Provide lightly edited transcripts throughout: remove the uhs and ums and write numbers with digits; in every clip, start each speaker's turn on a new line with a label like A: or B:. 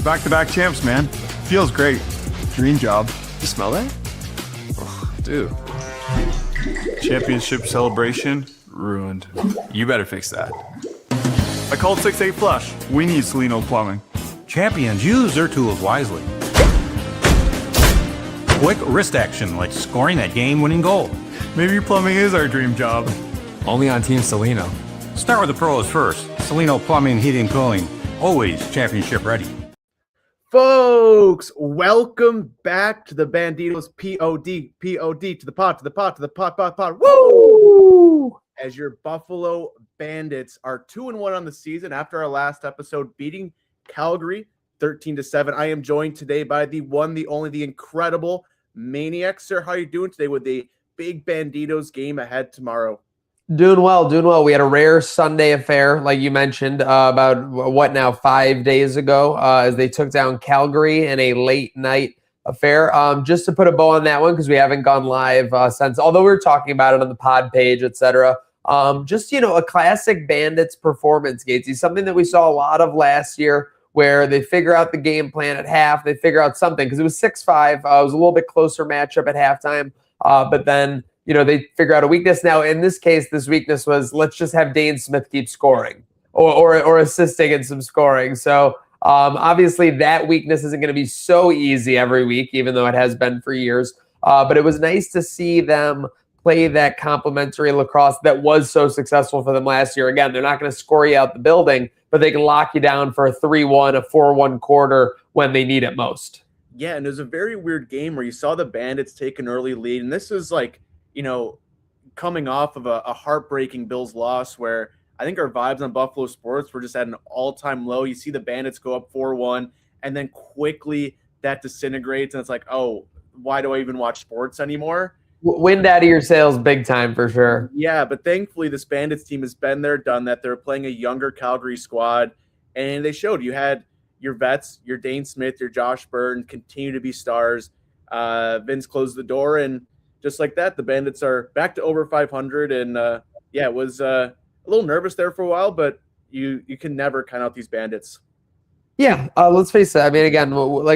A: Back-to-back champs, man. Feels great. Dream job.
B: You smell that? Oh, dude.
A: Championship celebration ruined. You better fix that. I called 6-8 flush. We need Salino plumbing.
C: Champions use their tools wisely. Quick wrist action like scoring that game-winning goal.
A: Maybe plumbing is our dream job.
B: Only on Team Salino.
C: Start with the pros first. Salino Plumbing, Heating, Cooling. Always championship ready.
D: Folks, welcome back to the Banditos Pod, to the pod. Woo! As your Buffalo Bandits are 2-1 on the season after our last episode, beating Calgary 13-7. I am joined today by the one, the only, the incredible Maniac. Sir, how are you doing today with the big Banditos game ahead tomorrow?
E: Doing well. We had a rare Sunday affair, like you mentioned, about 5 days ago, as they took down Calgary in a late night affair. Just to put a bow on that one, because we haven't gone live since, although we were talking about it on the pod page, etc. Just, a classic Bandits performance, Gatesy, something that we saw a lot of last year, where they figure out the game plan at half, they figure out something, because it was 6-5. It was a little bit closer matchup at halftime, but then they figure out a weakness. Now, in this case, this weakness was, let's just have Dane Smith keep scoring or assisting in some scoring. So obviously that weakness isn't going to be so easy every week, even though it has been for years. But it was nice to see them play that complementary lacrosse that was so successful for them last year. Again, they're not going to score you out the building, but they can lock you down for a 3-1, a 4-1 quarter when they need it most.
D: Yeah, and it was a very weird game where you saw the Bandits take an early lead, and this was like, coming off of a heartbreaking Bills loss where I think our vibes on Buffalo sports were just at an all-time low. You see the Bandits go up 4-1, and then quickly that disintegrates, and it's like, oh, why do I even watch sports anymore?
E: Wind out of your sails big time for sure.
D: Yeah, but thankfully this Bandits team has been there, done that. They're playing a younger Calgary squad, and they showed. You had your vets, your Dane Smith, your Josh Burton, continue to be stars. Vince closed the door, and just like that, the Bandits are back to over 500, and it was a little nervous there for a while, but you can never count out these Bandits.
E: Yeah, let's face it. I mean, again,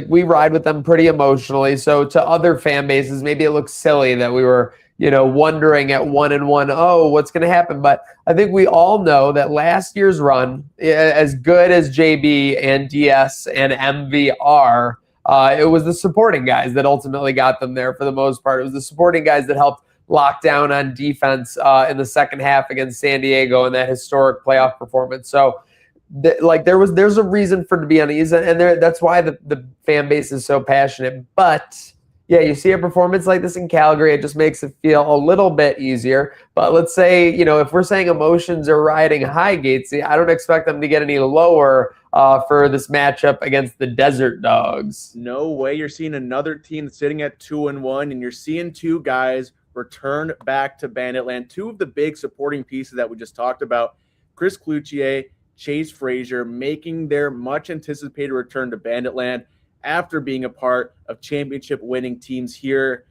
E: we ride with them pretty emotionally. So to other fan bases, maybe it looks silly that we were, wondering at 1-1, oh, what's going to happen? But I think we all know that last year's run, as good as JB and DS and MV are, it was the supporting guys that ultimately got them there for the most part. It was the supporting guys that helped lock down on defense in the second half against San Diego in that historic playoff performance. So, there's a reason for it to be uneasy, and that's why the fan base is so passionate. But yeah, you see a performance like this in Calgary, it just makes it feel a little bit easier. But let's say, if we're saying emotions are riding high, Gatesy, I don't expect them to get any lower for this matchup against the Desert Dogs.
D: No way. You're seeing another team that's sitting at 2-1, and you're seeing two guys return back to Banditland. Two of the big supporting pieces that we just talked about, Chris Cloutier, Chase Fraser, making their much-anticipated return to Banditland after being a part of championship-winning teams here.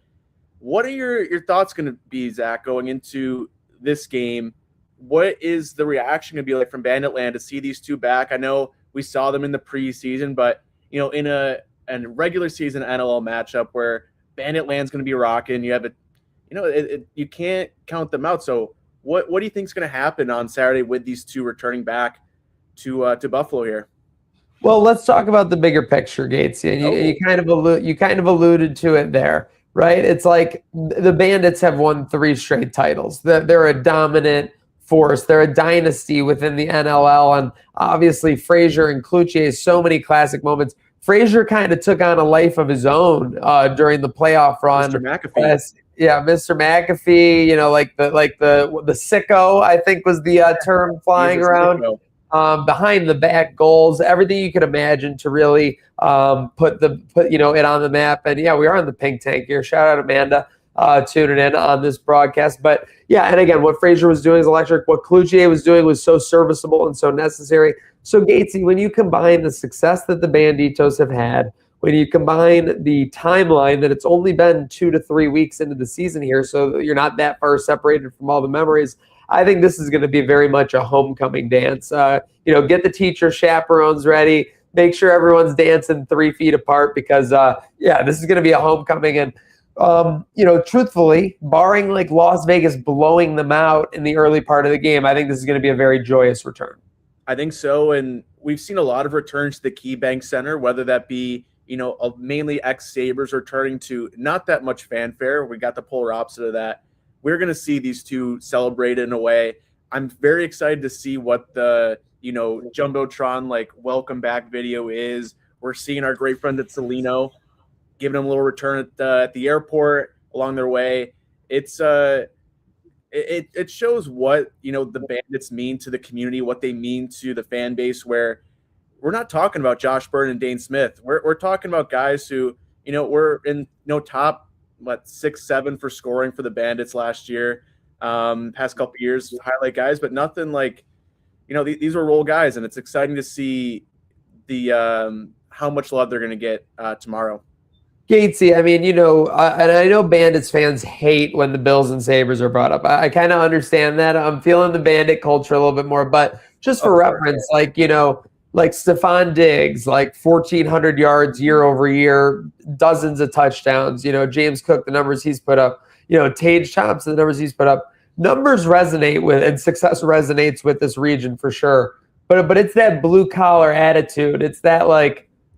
D: What are your thoughts going to be, Zach, going into this game? What is the reaction going to be like from Banditland to see these two back? I know we saw them in the preseason, but in a regular season NLL matchup where Banditland's going to be rocking, you have you can't count them out. So what do you think is going to happen on Saturday with these two returning back to Buffalo here?
E: Well, let's talk about the bigger picture, Gates. You kind of alluded to it there, right? It's like the Bandits have won 3 straight titles. They're a dominant force. They're a dynasty within the NLL, and obviously Fraser and Cloutier, so many classic moments. Fraser kind of took on a life of his own during the playoff run.
D: Mr. McAfee.
E: Mr. McAfee. Like the sicko, I think was the term flying around. Behind the back goals, everything you could imagine to really put it on the map. And yeah, we are on the pink tank here. Shout out Amanda tuning in on this broadcast. But yeah, and again, what Fraser was doing is electric. What Cloutier was doing was so serviceable and so necessary. So Gatesy, when you combine the success that the Banditos have had, when you combine the timeline that it's only been 2 to 3 weeks into the season here, so you're not that far separated from all the memories, I think this is going to be very much a homecoming dance. Get the teacher chaperones ready. make sure everyone's dancing 3 feet apart because, this is going to be a homecoming. And, truthfully, barring like Las Vegas blowing them out in the early part of the game, I think this is going to be a very joyous return.
D: I think so. And we've seen a lot of returns to the KeyBank Center, whether that be, mainly ex-Sabres returning to not that much fanfare. We got the polar opposite of that. We're going to see these two celebrate in a way. I'm very excited to see what the, Jumbotron, like, welcome back video is. We're seeing our great friends at Salino giving them a little return at the airport along their way. It's it shows what, the Bandits mean to the community, what they mean to the fan base, where we're not talking about Josh Byrne and Dane Smith. We're talking about guys who, were in top 6-7 for scoring for the Bandits last year. Past couple years, highlight guys, but nothing like, these were role guys, and it's exciting to see the how much love they're going to get tomorrow.
E: Gatesy, I mean, and I know Bandits fans hate when the Bills and Sabres are brought up. I kind of understand that. I'm feeling the Bandit culture a little bit more, but just for reference, like Stephon Diggs, like 1,400 yards year over year, dozens of touchdowns. James Cook, the numbers he's put up. Tage Thompson, the numbers he's put up. Numbers resonate with, and success resonates with this region for sure. But it's that blue collar attitude. It's that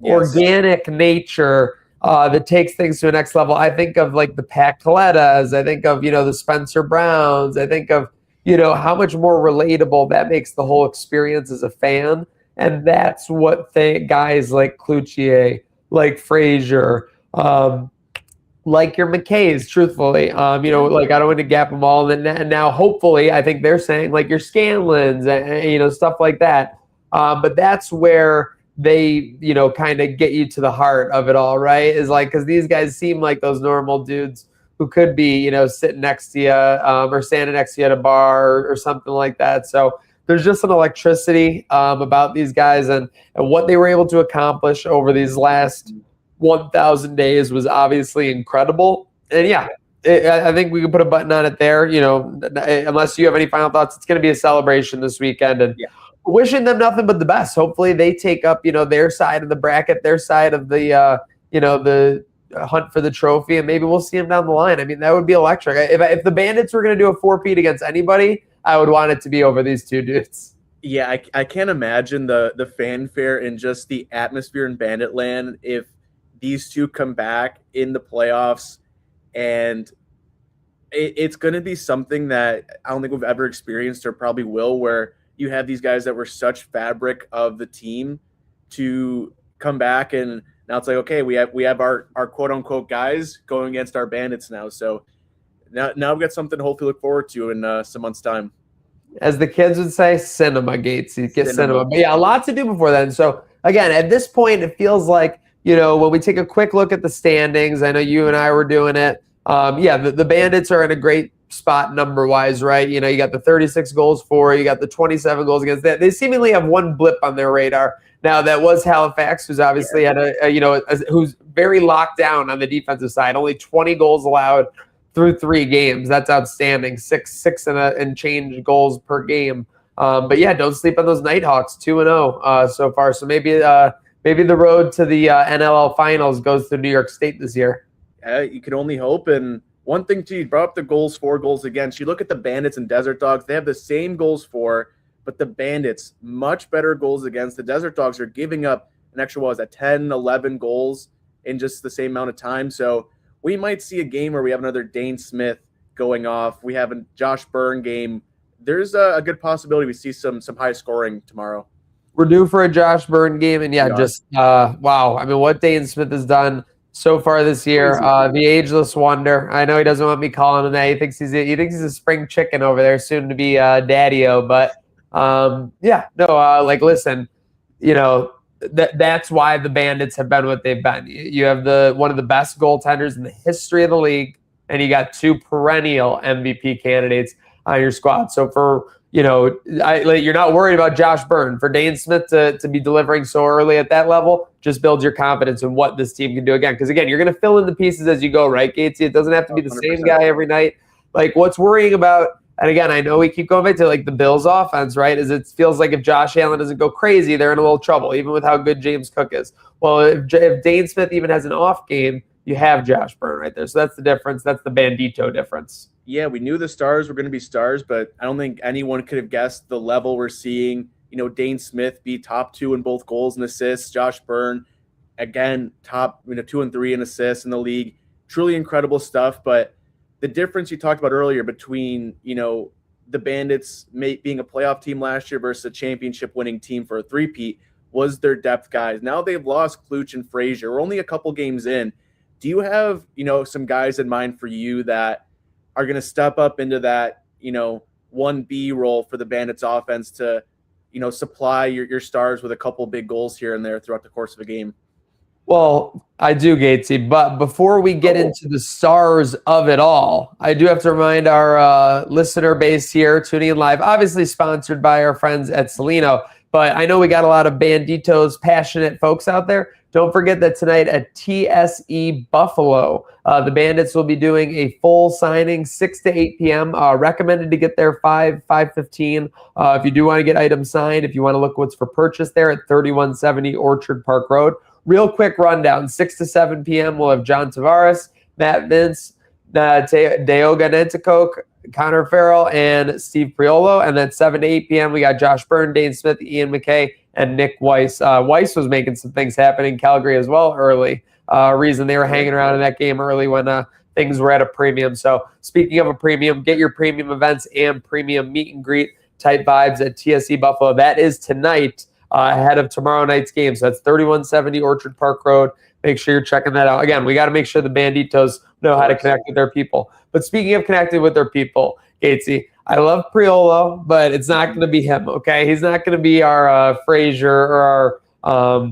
E: organic nature that takes things to the next level. I think of like the Pat Colettas. I think of the Spencer Browns. I think of how much more relatable that makes the whole experience as a fan. And that's what guys like Cloutier, like Fraser, like your McKays, truthfully, I don't want to gap them all. And now, hopefully, I think they're saying like your Scanlons, and stuff like that. But that's where they, kind of get you to the heart of it all, right? Is like, because these guys seem like those normal dudes who could be, sitting next to you or standing next to you at a bar or something like that. So there's just an electricity about these guys, and what they were able to accomplish over these last 1,000 days was obviously incredible. And I think we can put a button on it there. Unless you have any final thoughts, it's going to be a celebration this weekend, and wishing them nothing but the best. Hopefully they take up, their side of the bracket, their side of the, the hunt for the trophy, and maybe we'll see them down the line. I mean, that would be electric. If the Bandits were going to do a 4-peat against anybody, I would want it to be over these two dudes.
D: Yeah, I can't imagine the fanfare and just the atmosphere in Banditland if these two come back in the playoffs, and it's going to be something that I don't think we've ever experienced or probably will, where you have these guys that were such fabric of the team to come back, and now it's like, okay, we have our quote unquote guys going against our Bandits now. So now we've got something to hopefully look forward to in some months' time.
E: As the kids would say, cinema, Gatesy. Get cinema. But a lot to do before then. So again, at this point, it feels like, when we take a quick look at the standings, I know you and I were doing it. The Bandits are in a great spot number-wise, right? You got the 36 goals for, you got the 27 goals against that. They seemingly have one blip on their radar. Now, that was Halifax, who's obviously had who's very locked down on the defensive side. Only 20 goals allowed through 3 games. That's outstanding. Six and change goals per game. But don't sleep on those Nighthawks. 2-0 so far. So maybe the road to the NLL finals goes to New York State this year.
D: You can only hope. And one thing too, you brought up the goals for, goals against. You look at the Bandits and Desert Dogs; they have the same goals for, but the Bandits much better goals against. The Desert Dogs are giving up an extra 10, 11 goals in just the same amount of time. So we might see a game where we have another Dane Smith going off. We have a Josh Byrne game. There's a good possibility we see some high scoring tomorrow.
E: We're due for a Josh Byrne game, and wow. I mean, what Dane Smith has done so far this year, the ageless wonder. I know he doesn't want me calling him that. He thinks he's a spring chicken over there, soon to be daddy-o. But listen, that's why the Bandits have been what they've been. You have one of the best goaltenders in the history of the league, and you got 2 perennial MVP candidates on your squad. So for you're not worried about Josh Byrne. For Dane Smith to be delivering so early at that level just builds your confidence in what this team can do again. Because again, you're going to fill in the pieces as you go, right, Gatesy? It doesn't have to be the 100%. Same guy every night. Like, what's worrying about And again, I know we keep going back to like the Bills offense, right? Is it feels like if Josh Allen doesn't go crazy, they're in a little trouble, even with how good James Cook is. Well, if Dane Smith even has an off game, you have Josh Byrne right there. So that's the difference. That's the Bandito difference.
D: Yeah, we knew the stars were going to be stars, but I don't think anyone could have guessed the level we're seeing. Dane Smith be top 2 in both goals and assists. Josh Byrne, again, top 2 and 3 in assists in the league. Truly incredible stuff. But the difference you talked about earlier between, the Bandits being a playoff team last year versus a championship winning team for a three-peat was their depth guys. Now they've lost Cloutier and Fraser. We're only a couple games in. Do you have, some guys in mind for you that are going to step up into that, 1B role for the Bandits offense to, supply your stars with a couple big goals here and there throughout the course of a game?
E: Well, I do, Gatesy. But before we get into the stars of it all, I do have to remind our listener base here tuning in live, obviously sponsored by our friends at Cellino. But I know we got a lot of Banditos passionate folks out there. Don't forget that tonight at TSE Buffalo, the Bandits will be doing a full signing 6 to 8 p.m. Recommended to get there 5:15. If you do want to get items signed, if you want to look what's for purchase there at 3170 Orchard Park Road. Real quick rundown, 6 to 7 p.m. we'll have John Tavares, Matt Vince, Deoga Nentikoke, Connor Farrell, and Steve Priolo. And then 7 to 8 p.m. we got Josh Byrne, Dane Smith, Ian McKay, and Nick Weiss. Weiss was making some things happen in Calgary as well early. Reason they were hanging around in that game early when things were at a premium. So speaking of a premium, get your premium events and premium meet and greet type vibes at TSE Buffalo. That is tonight ahead of tomorrow night's game. So that's 3170 Orchard Park Road. Make sure you're checking that out. Again, we got to make sure the Banditos know how to connect with their people. But speaking of connecting with their people, Gatesy, I love Priolo, but it's not going to be him, okay? He's not going to be our Fraser or our,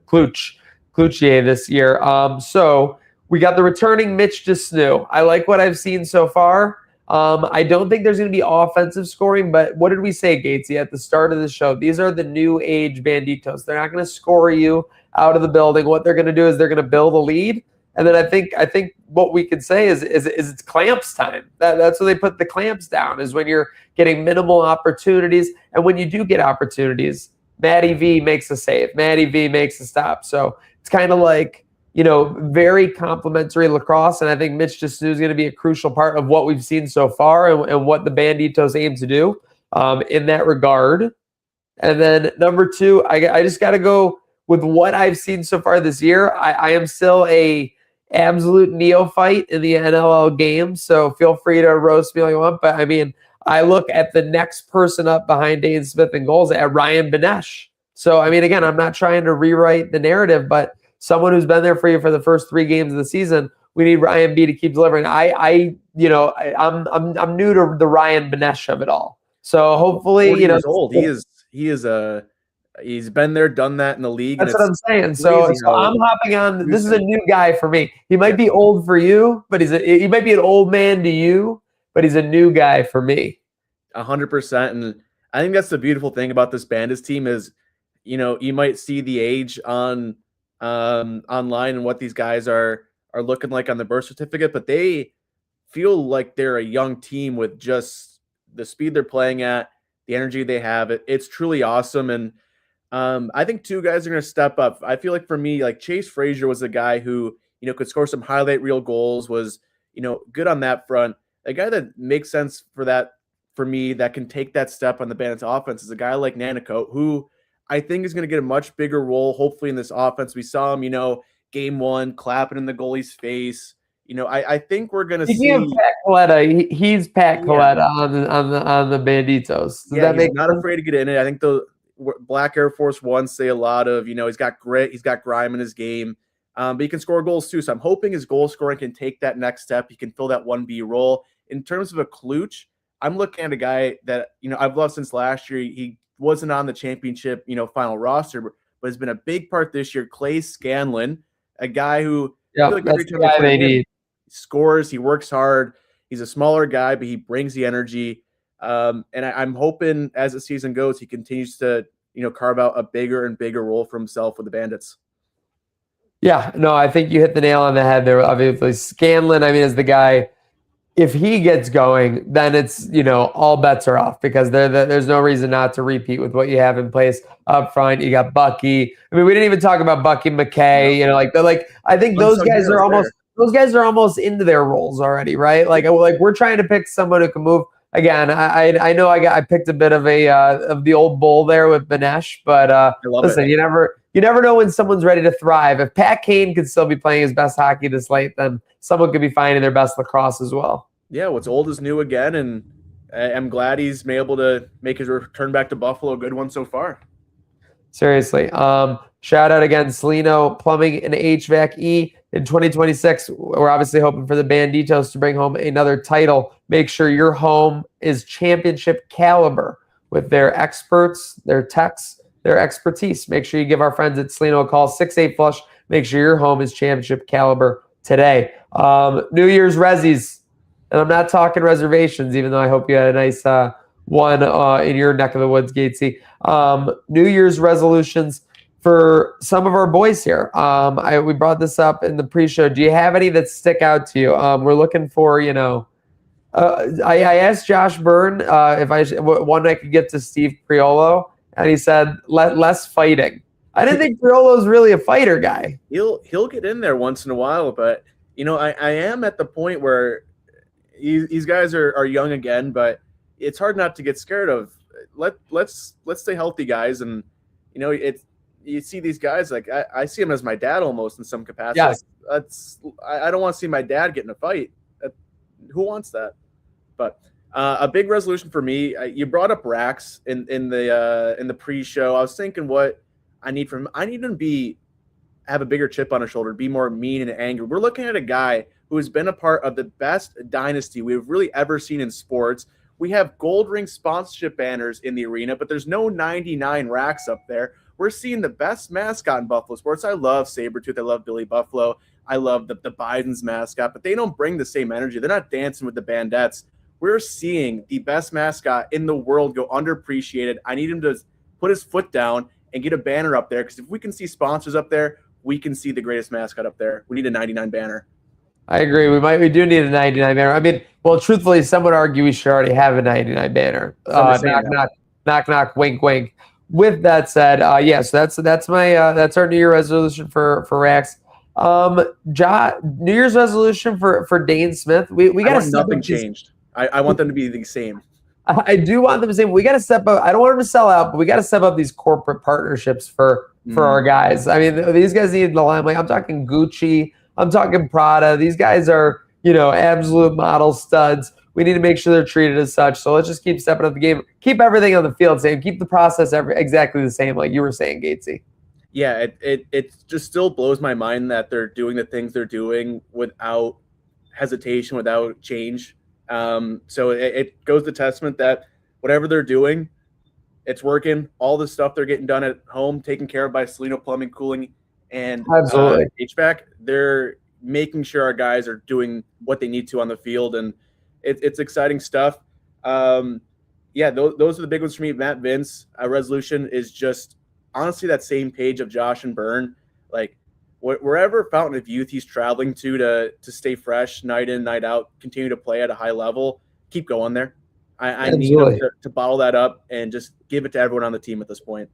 E: Cloutier this year. So we got the returning Mitch DeSnew. I like what I've seen so far. I don't think there's going to be offensive scoring, but what did we say, Gatesy, at the start of the show? These are the new age Banditos. They're not going to score you out of the building. What they're going to do is they're going to build a lead. And then I think what we could say is it's clamps time. That's when they put the clamps down, is when you're getting minimal opportunities. And when you do get opportunities, Matty V makes a save. Matty V makes a stop. So it's kind of like, very complimentary lacrosse. And I think Mitch DeSnew is going to be a crucial part of what we've seen so far and what the Banditos aim to do in that regard. And then number 2, I just got to go with what I've seen so far this year. I am still a absolute neophyte in the NLL game, so feel free to roast me all you want. But I mean, I look at the next person up behind Dane Smith in goals at Ryan Benesh. So I mean, again, I'm not trying to rewrite the narrative, but someone who's been there for you for the first 3 games of the season, we need Ryan B to keep delivering. I'm new to the Ryan Benesh of it all. So hopefully,
D: 40 years old. He's been there, done that in the league.
E: That's what I'm saying. So I'm hopping on. This is a new guy for me. He might be old for you, but he might be an old man to you, but he's a new guy for me.
D: 100%. And I think that's the beautiful thing about this Bandits team is, you might see the age on online and what these guys are looking like on the birth certificate, but they feel like they're a young team with just the speed they're playing at, the energy they have. It's truly awesome. And I think 2 guys are going to step up. I feel like for me, like Chase Fraser was a guy who, could score some highlight reel goals, was, good on that front. A guy that makes sense for me, that can take that step on the Bandits offense is a guy like Nantikoke, who I think is going to get a much bigger role, hopefully, in this offense. We saw him, game 1, clapping in the goalie's face. I think we're going to see.
E: Pat Coletta, he's Pat Coletta on the Banditos.
D: He's not afraid to get in it. I think the Black Air Force One say a lot of, he's got grit, he's got grime in his game, but he can score goals too. So I'm hoping his goal scoring can take that next step. He can fill that 1B role. In terms of a Cloutier, I'm looking at a guy that, I've loved since last year. He wasn't on the championship, final roster, but has been a big part this year. Clay Scanlon, a guy who
E: that's the guy they need.
D: He scores, he works hard. He's a smaller guy, but he brings the energy. And I'm hoping as the season goes, he continues to, carve out a bigger and bigger role for himself with the Bandits.
E: Yeah, no, I think you hit the nail on the head there. Obviously, Scanlon, is the guy if he gets going, then it's, all bets are off because there's no reason not to repeat with what you have in place up front. You got Bucky. I mean, we didn't even talk about Bucky McKay. I think those guys are almost into their roles already, right? Like we're trying to pick someone who can move. Again, I know I picked a bit of the old bull there with Banesh, but listen, you never know when someone's ready to thrive. If Pat Kane could still be playing his best hockey this late, then someone could be finding their best lacrosse as well.
D: Yeah, what's old is new again, and I'm glad he's been able to make his return back to Buffalo a good one so far.
E: Seriously. Shout out again, Salino Plumbing and HVAC-E. In 2026, we're obviously hoping for the Banditos to bring home another title. Make sure your home is championship caliber with their experts, their techs, their expertise. Make sure you give our friends at Salino a call, 68-FLUSH. Make sure your home is championship caliber today. New Year's Rezzies. And I'm not talking reservations, even though I hope you had a nice one in your neck of the woods, Gatesy. New Year's resolutions for some of our boys here. We brought this up in the pre-show. Do you have any that stick out to you? We're looking for, I asked Josh Byrne if one I could get to Steve Priolo, and he said less fighting. I didn't think Priolo's really a fighter guy.
D: He'll get in there once in a while, but I am at the point where these guys are young again, but it's hard not to get scared of. Let's stay healthy, guys, and you see these guys like I see him as my dad almost in some capacity.
E: Yes.
D: I don't want to see my dad get in a fight. Who wants that? But a big resolution for me. You brought up Rax in the pre-show. I was thinking what I need from him. I need him to have a bigger chip on his shoulder, be more mean and angry. We're looking at a guy who has been a part of the best dynasty we've really ever seen in sports. We have gold ring sponsorship banners in the arena, but there's no 99 Rax up there. We're seeing the best mascot in Buffalo sports. I love Sabretooth. I love Billy Buffalo. I love the Biden's mascot, but they don't bring the same energy. They're not dancing with the Bandettes. We're seeing the best mascot in the world go underappreciated. I need him to put his foot down and get a banner up there, because if we can see sponsors up there, we can see the greatest mascot up there. We need a 99 banner.
E: I agree. We do need a 99 banner. I mean, well, truthfully, some would argue we should already have a 99 banner. Knock, knock, wink, wink. With that said, so that's our New Year resolution for Rax. New Year's resolution for Dane Smith. We got
D: nothing changed. I want them to be the same.
E: I do want them to say we got to step up. I don't want them to sell out, but we got to step up these corporate partnerships for our guys. I mean, these guys need the limelight. I'm talking Gucci. I'm talking Prada. These guys are, absolute model studs. We need to make sure they're treated as such. So let's just keep stepping up the game. Keep everything on the field same. Keep the process exactly the same, like you were saying, Gatesy.
D: Yeah, it just still blows my mind that they're doing the things they're doing without hesitation, without change. So it goes to testament that whatever they're doing, it's working. All the stuff they're getting done at home, taken care of by Salino Plumbing, Cooling, and
E: Absolutely.
D: HVAC, they're making sure our guys are doing what they need to on the field, and it's exciting stuff. Those are the big ones for me. Matt Vince, resolution is just honestly that same page of Josh and Byrne. Like wherever Fountain of Youth he's traveling to stay fresh, night in, night out, continue to play at a high level, keep going there. I need him to bottle that up and just give it to everyone on the team at this point.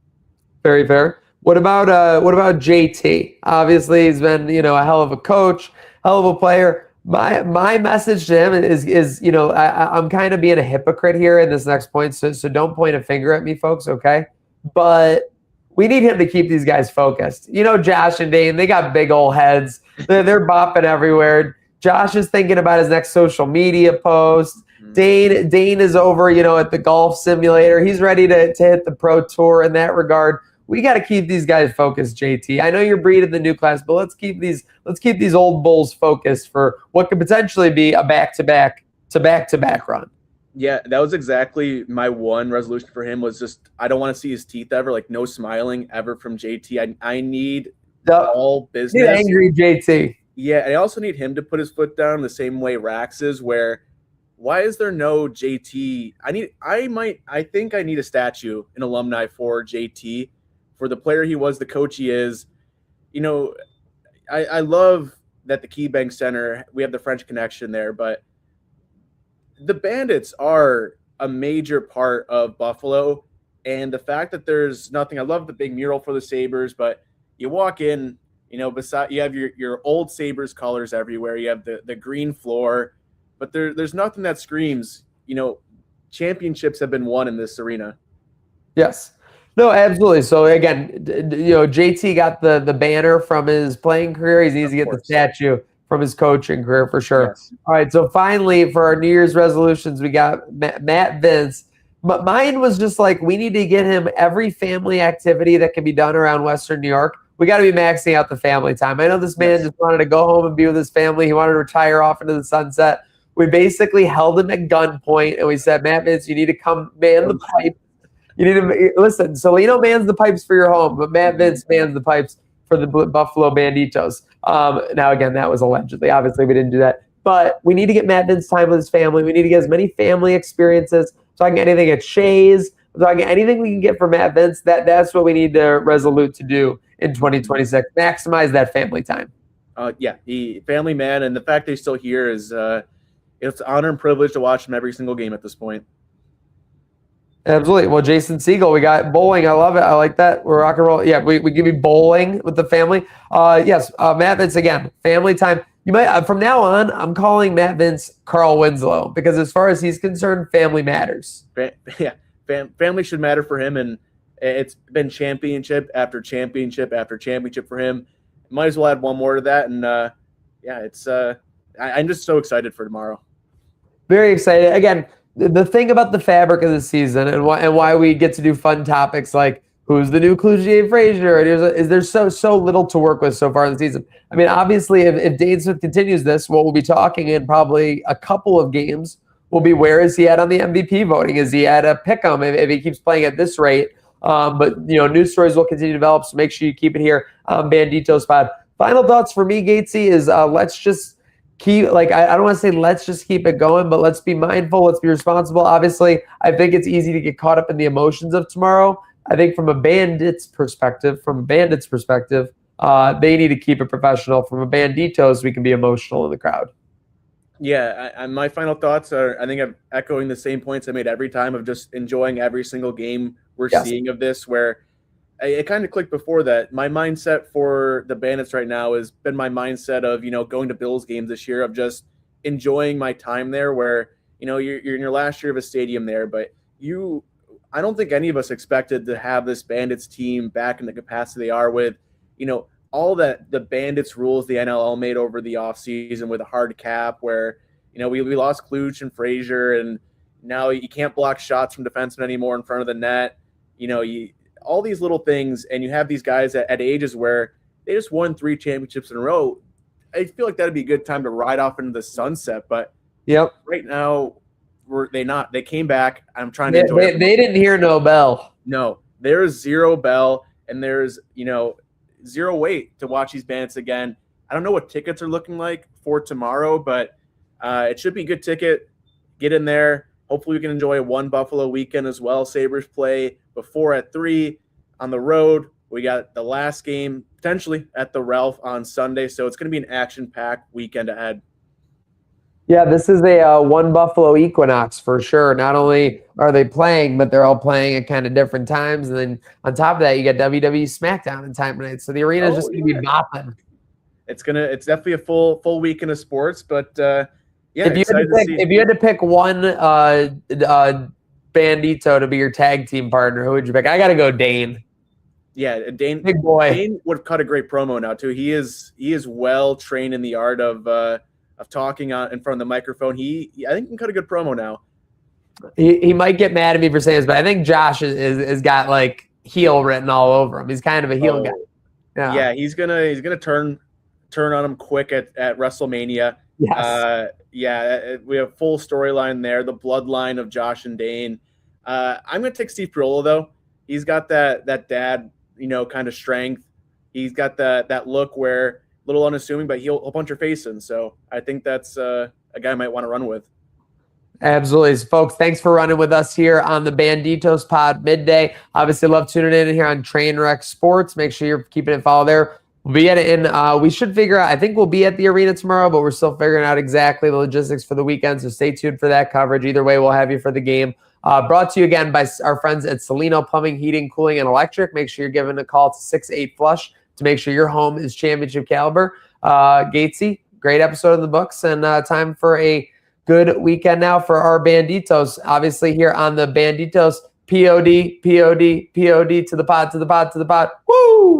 D: Very fair.
E: What about JT? Obviously, he's been a hell of a coach, hell of a player. My message to him is I'm kind of being a hypocrite here in this next point, so don't point a finger at me, folks, okay? But we need him to keep these guys focused. Josh and Dane, they got big old heads. They're bopping everywhere. Josh is thinking about his next social media post. Dane is over, at the golf simulator. He's ready to hit the pro tour in that regard. We got to keep these guys focused, JT. I know you're breeding the new class, but let's keep these old bulls focused for what could potentially be a back-to-back run.
D: Yeah, that was exactly my one resolution for him, was just I don't want to see his teeth ever, like no smiling ever from JT. I need all business.
E: Need angry JT.
D: Yeah, I also need him to put his foot down the same way Rax is, where why is there no JT? I think I need a statue, an alumni for JT, for the player he was, the coach he is. I love that the KeyBank Center, we have the French connection there, but the Bandits are a major part of Buffalo, and the fact that there's nothing. I love the big mural for the Sabres, but you walk in, beside you have your old Sabres colors everywhere. You have the green floor, but there's nothing that screams, championships have been won in this arena.
E: Yes. No, absolutely. So again, JT got the banner from his playing career. He needs to get the statue from his coaching career for sure.
D: Yes.
E: All right. So finally, for our New Year's resolutions, we got Matt Vince. But mine was just like, we need to get him every family activity that can be done around Western New York. We got to be maxing out the family time. I know this man just wanted to go home and be with his family. He wanted to retire off into the sunset. We basically held him at gunpoint and we said, Matt Vince, you need to come man the pipe. You need to listen. Solino mans the pipes for your home, but Matt Vince mans the pipes for the Buffalo Banditos. Now, again, that was allegedly. Obviously, we didn't do that. But we need to get Matt Vince time with his family. We need to get as many family experiences. So I can get anything at Shays. So I can get anything we can get from Matt Vince. That's what we need to resolute to do in 2026. Maximize that family time.
D: He family man, and the fact that he's still here is it's an honor and privilege to watch him every single game at this point.
E: Absolutely. Well, Jason Siegel, we got bowling. I love it. I like that. We're rock and roll. Yeah, we give you bowling with the family. Yes, Matt Vince, again, family time. You might from now on, I'm calling Matt Vince Carl Winslow because as far as he's concerned, family matters.
D: Family should matter for him, and it's been championship after championship after championship for him. Might as well add one more to that, and it's I'm just so excited for tomorrow.
E: Very excited. Again, the thing about the fabric of the season and why we get to do fun topics like who's the new Cloutier Fraser is there's so little to work with so far in the season. I mean, obviously, if Dane Smith continues this, what we'll be talking in probably a couple of games will be where is he at on the MVP voting? Is he at a pick'em if he keeps playing at this rate? But news stories will continue to develop, so make sure you keep it here on Banditos Pod. Final thoughts for me, Gatesy, is let's just keep, I don't want to say let's just keep it going, but let's be mindful, let's be responsible. Obviously, I think it's easy to get caught up in the emotions of tomorrow. I think from a Bandits perspective, they need to keep it professional. From a Banditos, we can be emotional in the crowd.
D: Yeah, my final thoughts are, I think I'm echoing the same points I made every time of just enjoying every single game we're seeing of this, where it kind of clicked before that. My mindset for the Bandits right now has been my mindset of, going to Bills games this year, of just enjoying my time there, where, you're in your last year of a stadium there, but I don't think any of us expected to have this Bandits team back in the capacity they are with, all that the Bandits rules the NLL made over the offseason with a hard cap where, we lost Cloutier and Fraser, and now you can't block shots from defensemen anymore in front of the net. All these little things, and you have these guys at ages where they just won 3 championships in a row. I feel like that'd be a good time to ride off into the sunset, but right now they came back. I'm trying to enjoy
E: they didn't hear no bell.
D: No, there's zero bell, and there's zero wait to watch these Bandits again. I don't know what tickets are looking like for tomorrow, but it should be a good ticket. Get in there. Hopefully we can enjoy one Buffalo weekend as well. Sabres play before at 3 on the road. We got the last game potentially at the Ralph on Sunday, so it's going to be an action-packed weekend ahead.
E: Yeah, this is a one Buffalo equinox for sure. Not only are they playing, but they're all playing at kind of different times. And then on top of that, you got WWE SmackDown in time tonight. So the arena is just going to be bopping.
D: It's definitely a full weekend of sports, but
E: if you had to pick one Bandito to be your tag team partner, who would you pick? I got to go Dane.
D: Yeah, Dane.
E: Big boy.
D: Dane would cut a great promo now too. He is well trained in the art of talking in front of the microphone. I think he can cut a good promo now.
E: He might get mad at me for saying this, but I think Josh is got heel written all over him. He's kind of a heel guy.
D: Yeah, he's gonna turn on him quick at WrestleMania.
E: Yes.
D: We have full storyline there, the bloodline of Josh and Dane. I'm gonna take Steve Pirola though. He's got that dad, kind of strength. He's got that look where a little unassuming, but he'll punch your face in. So I think that's a guy I might want to run with.
E: Absolutely. So folks, thanks for running with us here on the Banditos Pod midday. Obviously, love tuning in here on Trainwreck Sports. Make sure you're keeping it followed there. We'll be at it in, we should figure out, I think we'll be at the arena tomorrow, but we're still figuring out exactly the logistics for the weekend. So stay tuned for that coverage. Either way, we'll have you for the game. Brought to you again by our friends at Salino Plumbing, Heating, Cooling, and Electric. Make sure you're giving a call to 68-FLUSH to make sure your home is championship caliber. Gatesy, great episode of the books, and time for a good weekend now for our Banditos. Obviously here on the Banditos, POD, POD, POD, to the pod, to the pod, to the pod. Woo!